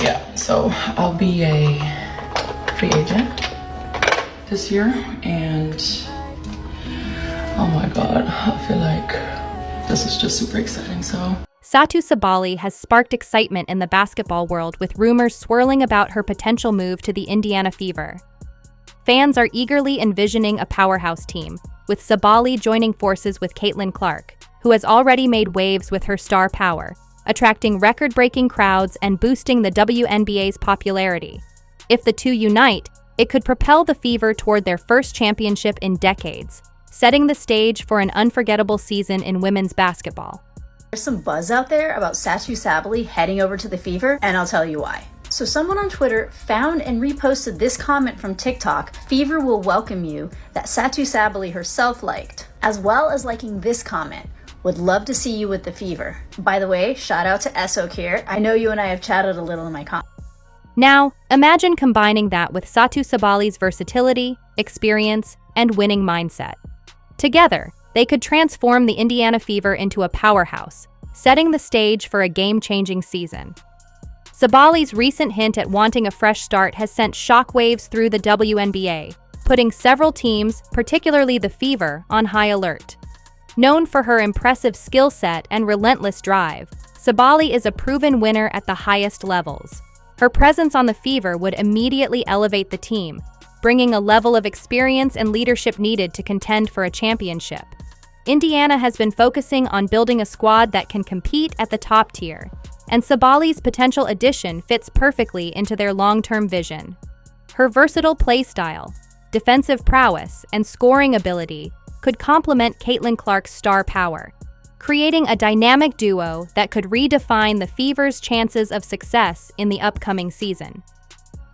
Yeah, so I'll be a free agent this year, and oh my god, I feel like this is just super exciting. So Satou Sabally has sparked excitement in the basketball world with rumors swirling about her potential move to the Indiana Fever. Fans are eagerly envisioning a powerhouse team, with Sabally joining forces with Caitlin Clark, who has already made waves with her star power, attracting record-breaking crowds and boosting the WNBA's popularity. If the two unite, it could propel the Fever toward their first championship in decades, setting the stage for an unforgettable season in women's basketball. There's some buzz out there about Satou Sabally heading over to the Fever, and I'll tell you why. So someone on Twitter found and reposted this comment from TikTok, "Fever will welcome you," that Satou Sabally herself liked, as well as liking this comment, "Would love to see you with the Fever." By the way, shout out to Esok here. I know you and I have chatted a little in my comments. Now, imagine combining that with Satou Sabally's versatility, experience, and winning mindset. Together, they could transform the Indiana Fever into a powerhouse, setting the stage for a game-changing season. Sabally's recent hint at wanting a fresh start has sent shockwaves through the WNBA, putting several teams, particularly the Fever, on high alert. Known for her impressive skill set and relentless drive, Sabally is a proven winner at the highest levels. Her presence on the Fever would immediately elevate the team, bringing a level of experience and leadership needed to contend for a championship. Indiana has been focusing on building a squad that can compete at the top tier, and Sabally's potential addition fits perfectly into their long-term vision. Her versatile play style, defensive prowess, and scoring ability could complement Caitlin Clark's star power, creating a dynamic duo that could redefine the Fever's chances of success in the upcoming season.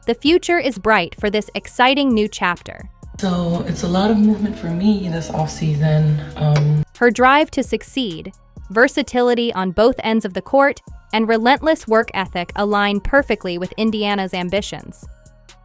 The future is bright for this exciting new chapter. So it's a lot of movement for me this offseason. Her drive to succeed, versatility on both ends of the court, and relentless work ethic align perfectly with Indiana's ambitions.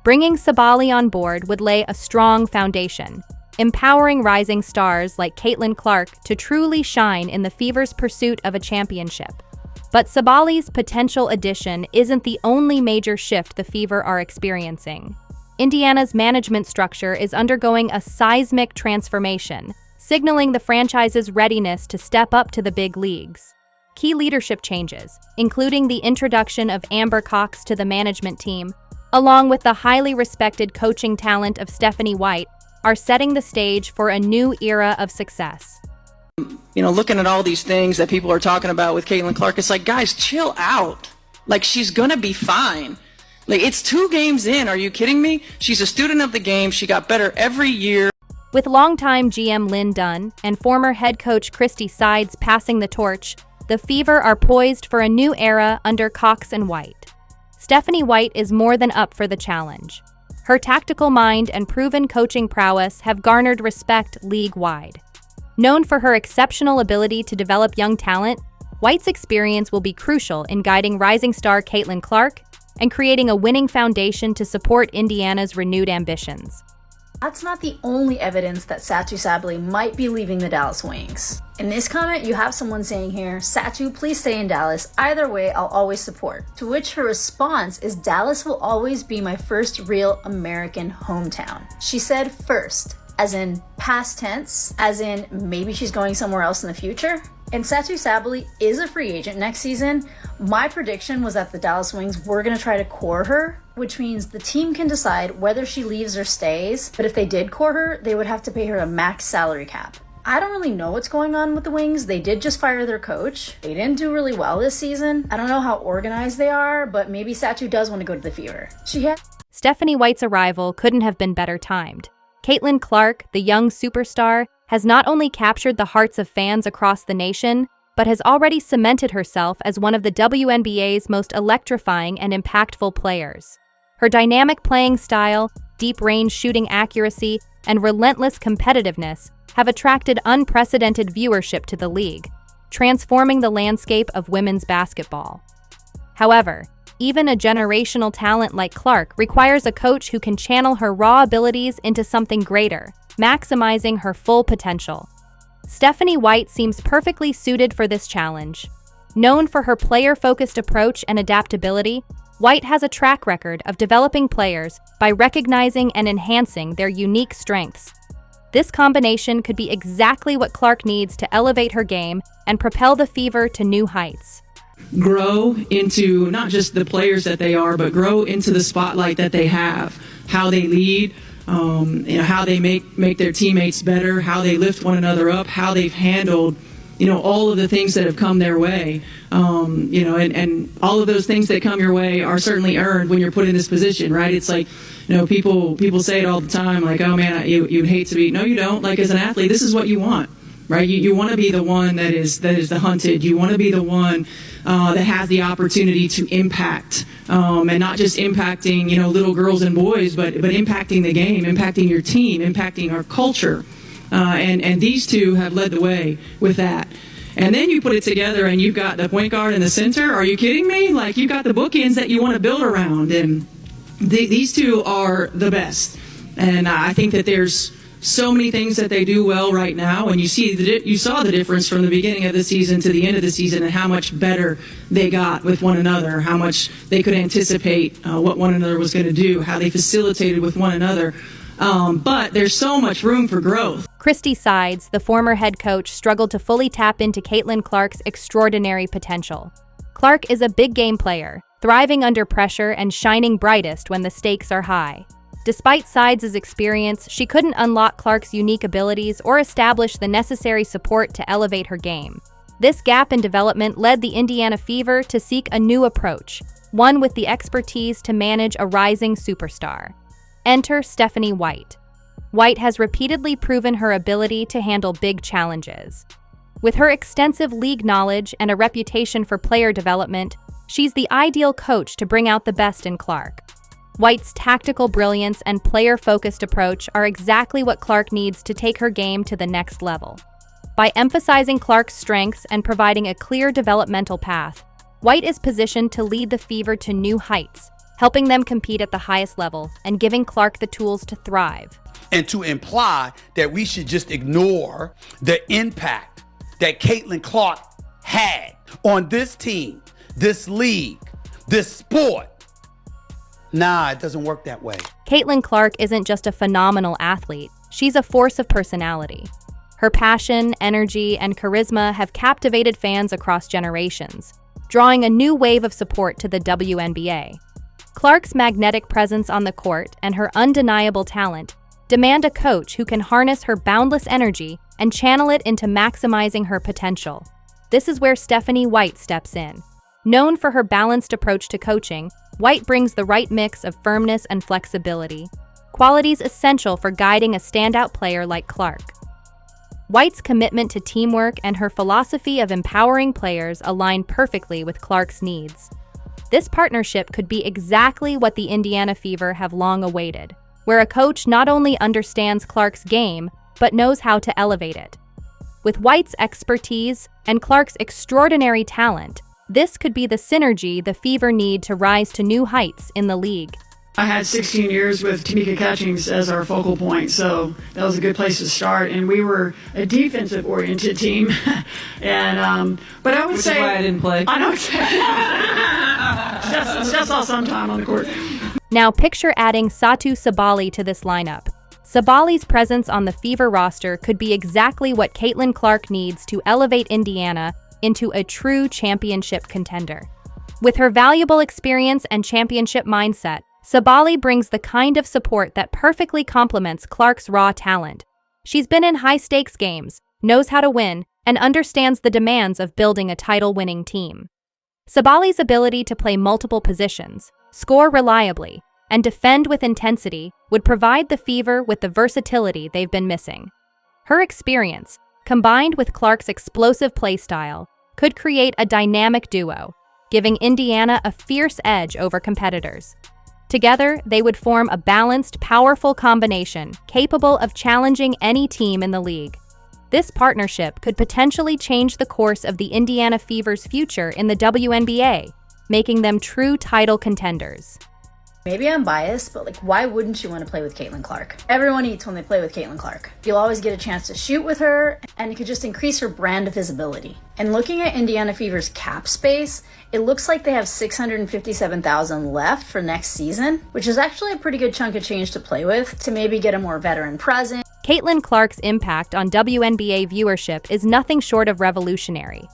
Bringing Sabally on board would lay a strong foundation, empowering rising stars like Caitlin Clark to truly shine in the Fever's pursuit of a championship. But Sabally's potential addition isn't the only major shift the Fever are experiencing. Indiana's management structure is undergoing a seismic transformation, signaling the franchise's readiness to step up to the big leagues. Key leadership changes, including the introduction of Amber Cox to the management team, along with the highly respected coaching talent of Stephanie White, are setting the stage for a new era of success. You know, looking at all these things that people are talking about with Caitlin Clark, it's like, guys, chill out. Like, she's gonna be fine. Like, it's 2 games in, are you kidding me? She's a student of the game, she got better every year. With longtime GM Lynn Dunn and former head coach Christy Sides passing the torch, the Fever are poised for a new era under Cox and White. Stephanie White is more than up for the challenge. Her tactical mind and proven coaching prowess have garnered respect league-wide. Known for her exceptional ability to develop young talent, White's experience will be crucial in guiding rising star Caitlin Clark and creating a winning foundation to support Indiana's renewed ambitions. That's not the only evidence that Satou Sabally might be leaving the Dallas Wings. In this comment, you have someone saying here, "Satou, please stay in Dallas. Either way, I'll always support." To which her response is, "Dallas will always be my first real American hometown." She said first, as in past tense, as in maybe she's going somewhere else in the future. And Satou Sabally is a free agent next season. My prediction was that the Dallas Wings were going to try to core her, which means the team can decide whether she leaves or stays. But if they did core her, they would have to pay her a max salary cap. I don't really know what's going on with the Wings. They did just fire their coach. They didn't do really well this season. I don't know how organized they are, but maybe Satou does want to go to the Fever. Stephanie White's arrival couldn't have been better timed. Caitlin Clark, the young superstar, has not only captured the hearts of fans across the nation, but has already cemented herself as one of the WNBA's most electrifying and impactful players. Her dynamic playing style, deep-range shooting accuracy, and relentless competitiveness have attracted unprecedented viewership to the league, transforming the landscape of women's basketball. However, even a generational talent like Clark requires a coach who can channel her raw abilities into something greater, maximizing her full potential. Stephanie White seems perfectly suited for this challenge. Known for her player-focused approach and adaptability, White has a track record of developing players by recognizing and enhancing their unique strengths. This combination could be exactly what Clark needs to elevate her game and propel the Fever to new heights. Grow into not just the players that they are, but grow into the spotlight that they have, how they lead, how they make their teammates better, how they lift one another up, how they've handled, all of the things that have come their way, and all of those things that come your way are certainly earned when you're put in this position, right? It's like, people say it all the time, like, oh man, you'd hate to be. No, you don't. Like, as an athlete, this is what you want. Right, you want to be the one that is the hunted. You want to be the one that has the opportunity to impact, and not just impacting little girls and boys, but impacting the game, impacting your team, impacting our culture, and these two have led the way with that. And then you put it together, and you've got the point guard and the center. Are you kidding me? Like, you've got the bookends that you want to build around, and these two are the best. And I think that there's so many things that they do well right now, and you saw the difference from the beginning of the season to the end of the season, and how much better they got with one another, how much they could anticipate what one another was going to do, how they facilitated with one another. But there's so much room for growth. Christy Sides, the former head coach, struggled to fully tap into Caitlin Clark's extraordinary potential. Clark is a big game player, thriving under pressure and shining brightest when the stakes are high. Despite Sides' experience, she couldn't unlock Clark's unique abilities or establish the necessary support to elevate her game. This gap in development led the Indiana Fever to seek a new approach, one with the expertise to manage a rising superstar. Enter Stephanie White. White has repeatedly proven her ability to handle big challenges. With her extensive league knowledge and a reputation for player development, she's the ideal coach to bring out the best in Clark. White's tactical brilliance and player-focused approach are exactly what Clark needs to take her game to the next level. By emphasizing Clark's strengths and providing a clear developmental path, White is positioned to lead the Fever to new heights, helping them compete at the highest level and giving Clark the tools to thrive. And to imply that we should just ignore the impact that Caitlin Clark had on this team, this league, this sport. Nah, it doesn't work that way. Caitlin Clark isn't just a phenomenal athlete, she's a force of personality. Her passion, energy, and charisma have captivated fans across generations, drawing a new wave of support to the WNBA. Clark's magnetic presence on the court and her undeniable talent demand a coach who can harness her boundless energy and channel it into maximizing her potential. This is where Stephanie White steps in. Known for her balanced approach to coaching, White brings the right mix of firmness and flexibility, qualities essential for guiding a standout player like Clark. White's commitment to teamwork and her philosophy of empowering players align perfectly with Clark's needs. This partnership could be exactly what the Indiana Fever have long awaited, where a coach not only understands Clark's game, but knows how to elevate it. With White's expertise and Clark's extraordinary talent, this could be the synergy the Fever need to rise to new heights in the league. I had 16 years with Tamika Catchings as our focal point, so that was a good place to start. And we were a defensive-oriented team, and but I would say, Which is why I didn't play. I know. It's just all sometime on the court. Now picture adding Satou Sabally to this lineup. Sabally's presence on the Fever roster could be exactly what Caitlin Clark needs to elevate Indiana into a true championship contender. With her valuable experience and championship mindset, Sabally brings the kind of support that perfectly complements Clark's raw talent. She's been in high-stakes games, knows how to win, and understands the demands of building a title-winning team. Sabally's ability to play multiple positions, score reliably, and defend with intensity would provide the Fever with the versatility they've been missing. Her experience, combined with Clark's explosive play style, could create a dynamic duo, giving Indiana a fierce edge over competitors. Together, they would form a balanced, powerful combination capable of challenging any team in the league. This partnership could potentially change the course of the Indiana Fever's future in the WNBA, making them true title contenders. Maybe I'm biased, but like, why wouldn't you want to play with Caitlin Clark? Everyone eats when they play with Caitlin Clark. You'll always get a chance to shoot with her, and it could just increase her brand visibility. And looking at Indiana Fever's cap space, it looks like they have $657,000 left for next season, which is actually a pretty good chunk of change to play with to maybe get a more veteran presence. Caitlin Clark's impact on WNBA viewership is nothing short of revolutionary.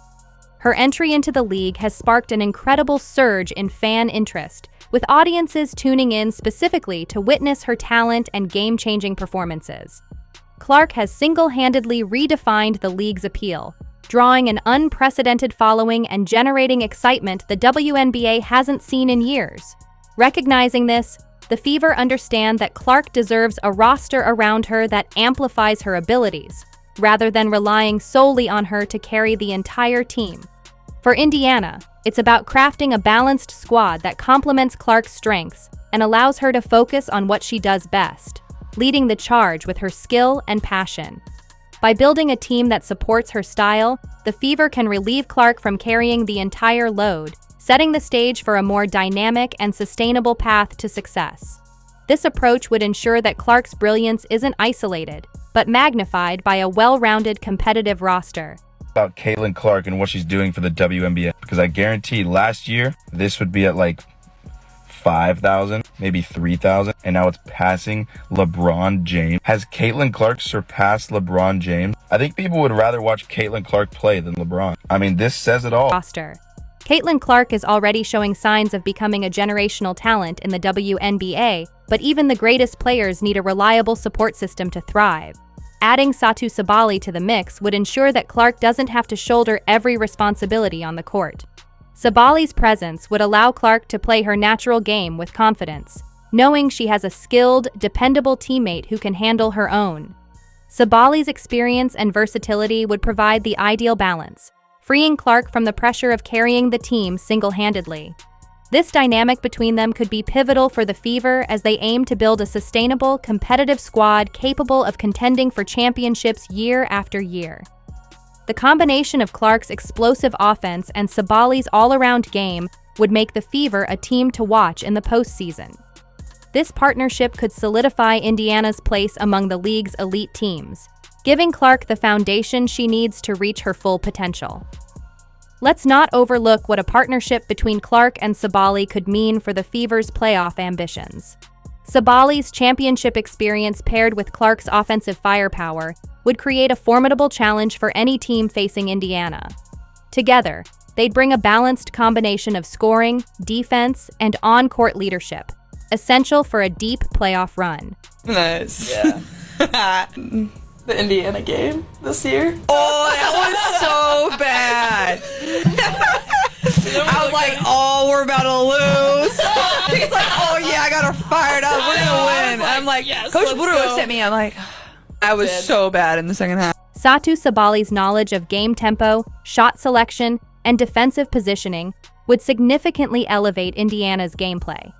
Her entry into the league has sparked an incredible surge in fan interest, with audiences tuning in specifically to witness her talent and game-changing performances. Clark has single-handedly redefined the league's appeal, drawing an unprecedented following and generating excitement the WNBA hasn't seen in years. Recognizing this, the Fever understand that Clark deserves a roster around her that amplifies her abilities, rather than relying solely on her to carry the entire team. For Indiana, it's about crafting a balanced squad that complements Clark's strengths and allows her to focus on what she does best, leading the charge with her skill and passion. By building a team that supports her style, the Fever can relieve Clark from carrying the entire load, setting the stage for a more dynamic and sustainable path to success. This approach would ensure that Clark's brilliance isn't isolated, but magnified by a well-rounded competitive roster. About Caitlin Clark and what she's doing for the WNBA, because I guarantee last year this would be at like 5,000, maybe 3,000, and now it's passing LeBron James. Has Caitlin Clark surpassed LeBron James? I think people would rather watch Caitlin Clark play than LeBron. I mean, this says it all. Caitlin Clark is already showing signs of becoming a generational talent in the WNBA, but even the greatest players need a reliable support system to thrive. Adding Satou Sabally to the mix would ensure that Clark doesn't have to shoulder every responsibility on the court. Sabally's presence would allow Clark to play her natural game with confidence, knowing she has a skilled, dependable teammate who can handle her own. Sabally's experience and versatility would provide the ideal balance, freeing Clark from the pressure of carrying the team single-handedly. This dynamic between them could be pivotal for the Fever as they aim to build a sustainable, competitive squad capable of contending for championships year after year. The combination of Clark's explosive offense and Sabally's all-around game would make the Fever a team to watch in the postseason. This partnership could solidify Indiana's place among the league's elite teams, giving Clark the foundation she needs to reach her full potential. Let's not overlook what a partnership between Clark and Sabally could mean for the Fever's playoff ambitions. Sabally's championship experience paired with Clark's offensive firepower would create a formidable challenge for any team facing Indiana. Together, they'd bring a balanced combination of scoring, defense, and on-court leadership, essential for a deep playoff run. Nice. Yeah. The Indiana game this year. Oh, that was so bad. I was like, oh, we're about to lose. It's like, oh yeah, I got her fired up. We're gonna win. I'm like, yes, Coach Woodard looks at me. I'm like, I was so bad in the second half. Satou Sabally's knowledge of game tempo, shot selection, and defensive positioning would significantly elevate Indiana's gameplay.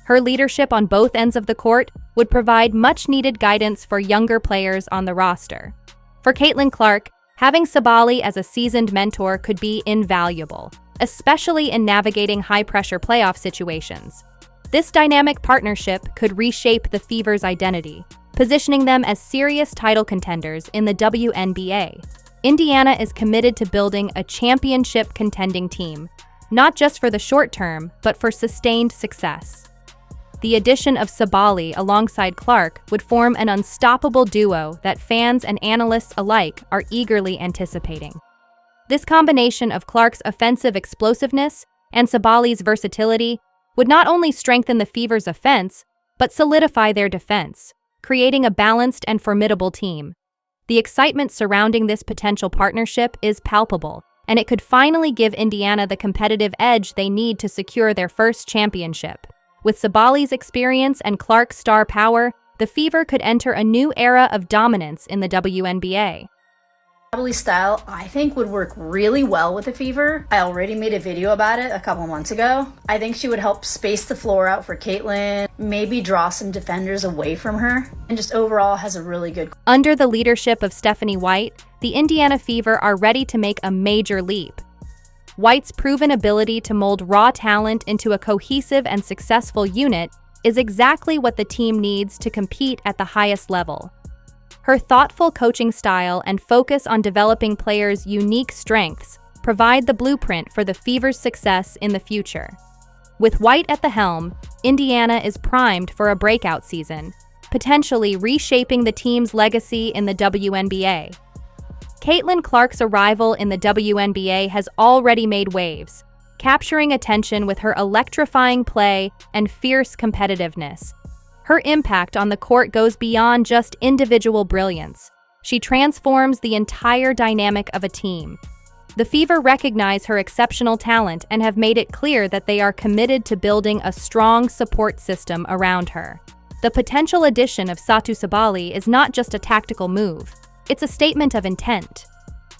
Her leadership on both ends of the court would provide much-needed guidance for younger players on the roster. For Caitlin Clark, having Sabally as a seasoned mentor could be invaluable, especially in navigating high-pressure playoff situations. This dynamic partnership could reshape the Fever's identity, positioning them as serious title contenders in the WNBA. Indiana is committed to building a championship-contending team, not just for the short term, but for sustained success. The addition of Sabally alongside Clark would form an unstoppable duo that fans and analysts alike are eagerly anticipating. This combination of Clark's offensive explosiveness and Sabally's versatility would not only strengthen the Fever's offense, but solidify their defense, creating a balanced and formidable team. The excitement surrounding this potential partnership is palpable, and it could finally give Indiana the competitive edge they need to secure their first championship. With Sabally's experience and Clark's star power, the Fever could enter a new era of dominance in the WNBA. Sabally's style, I think, would work really well with the Fever. I already made a video about it a couple months ago. I think she would help space the floor out for Caitlin, maybe draw some defenders away from her, and just overall has a really good... Under the leadership of Stephanie White, the Indiana Fever are ready to make a major leap. White's proven ability to mold raw talent into a cohesive and successful unit is exactly what the team needs to compete at the highest level. Her thoughtful coaching style and focus on developing players' unique strengths provide the blueprint for the Fever's success in the future. With White at the helm, Indiana is primed for a breakout season, potentially reshaping the team's legacy in the WNBA. Caitlin Clark's arrival in the WNBA has already made waves, capturing attention with her electrifying play and fierce competitiveness. Her impact on the court goes beyond just individual brilliance. She transforms the entire dynamic of a team. The Fever recognize her exceptional talent and have made it clear that they are committed to building a strong support system around her. The potential addition of Satou Sabally is not just a tactical move, it's a statement of intent.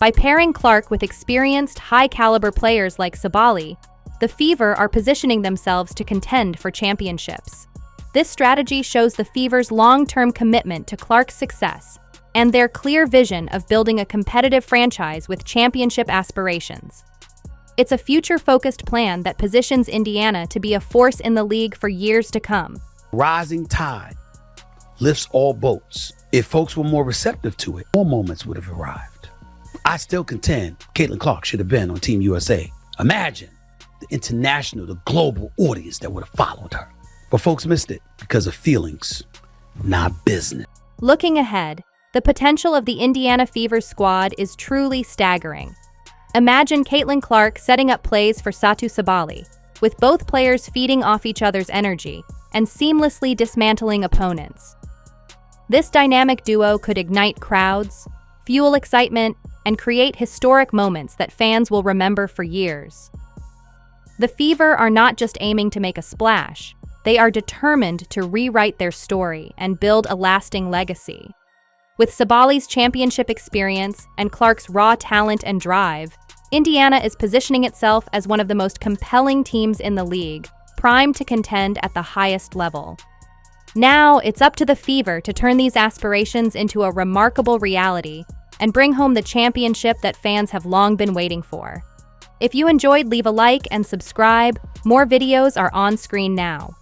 By pairing Clark with experienced, high-caliber players like Sabally, the Fever are positioning themselves to contend for championships. This strategy shows the Fever's long-term commitment to Clark's success and their clear vision of building a competitive franchise with championship aspirations. It's a future-focused plan that positions Indiana to be a force in the league for years to come. Rising tide lifts all boats. If folks were more receptive to it, more moments would have arrived. I still contend Caitlin Clark should have been on Team USA. Imagine the international, the global audience that would have followed her. But folks missed it because of feelings, not business. Looking ahead, the potential of the Indiana Fever squad is truly staggering. Imagine Caitlin Clark setting up plays for Satou Sabally, with both players feeding off each other's energy and seamlessly dismantling opponents. This dynamic duo could ignite crowds, fuel excitement, and create historic moments that fans will remember for years. The Fever are not just aiming to make a splash, they are determined to rewrite their story and build a lasting legacy. With Sabally's championship experience and Clark's raw talent and drive, Indiana is positioning itself as one of the most compelling teams in the league, primed to contend at the highest level. Now, it's up to the Fever to turn these aspirations into a remarkable reality and bring home the championship that fans have long been waiting for. If you enjoyed, leave a like and subscribe. More videos are on screen now.